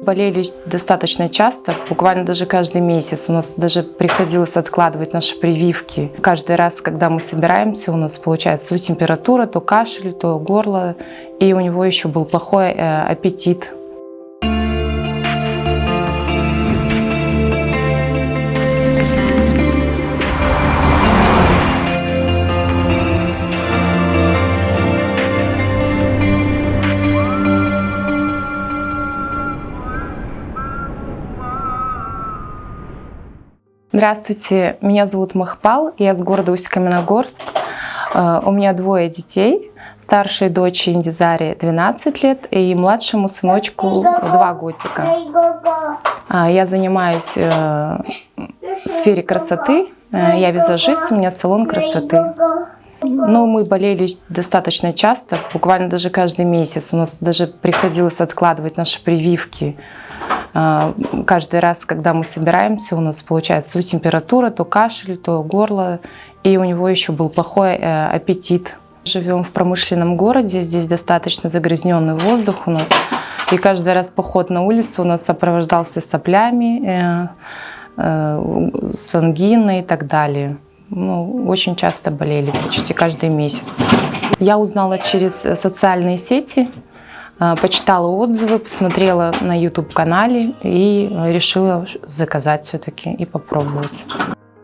Болели достаточно часто, буквально даже каждый месяц. У нас даже приходилось откладывать наши прививки. Каждый раз, когда мы собираемся, у нас получается то температура, то кашель, то горло. И у него еще был плохой аппетит. Здравствуйте, меня зовут Махпал, я с города Усть-Каменогорск. У меня двое детей. Старшей дочери Индизаре 12 лет и младшему сыночку 2 годика. Я занимаюсь в сфере красоты. Я визажист, у меня салон красоты. Но мы болели достаточно часто, буквально даже каждый месяц. У нас даже приходилось откладывать наши прививки. Каждый раз, когда мы собираемся, у нас получается то температура, то кашель, то горло. И у него еще был плохой аппетит. Живем в промышленном городе, здесь достаточно загрязненный воздух у нас. И каждый раз поход на улицу у нас сопровождался соплями, с ангиной и так далее. Очень часто болели, почти каждый месяц. Я узнала через социальные сети, почитала отзывы, посмотрела на YouTube-канале и решила заказать все-таки и попробовать.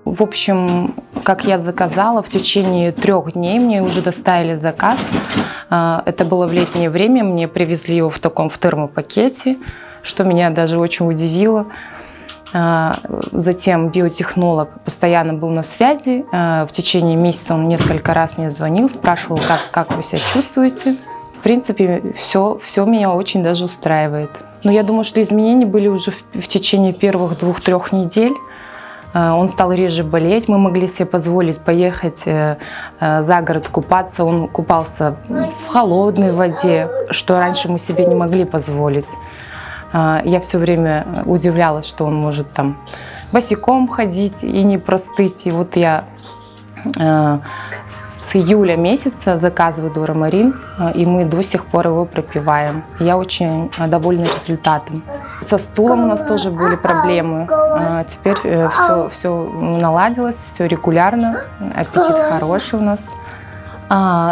В общем, как я заказала, в течение 3 дней мне уже доставили заказ. Это было в летнее время, мне привезли его в таком термопакете, что меня даже очень удивило. Затем биотехнолог постоянно был на связи. В течение месяца он несколько раз мне звонил, спрашивал, как вы себя чувствуете. В принципе, все меня очень даже устраивает. Но я думаю, что изменения были уже в течение первых 2-3 недель. Он стал реже болеть, мы могли себе позволить поехать за город купаться. Он купался в холодной воде, что раньше мы себе не могли позволить. Я все время удивлялась, что он может там босиком ходить и не простыть. И вот я с июля месяца заказываю Дорамарин, и мы до сих пор его пропиваем. Я очень довольна результатом. Со стулом у нас тоже были проблемы. Теперь все наладилось, все регулярно, аппетит хороший у нас.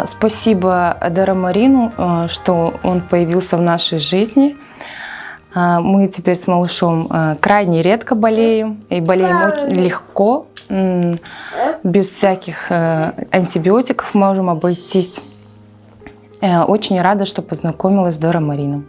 Спасибо Дорамарину, что он появился в нашей жизни. Мы теперь с малышом крайне редко болеем, и болеем легко, без всяких антибиотиков можем обойтись. Очень рада, что познакомилась с Дорамарином.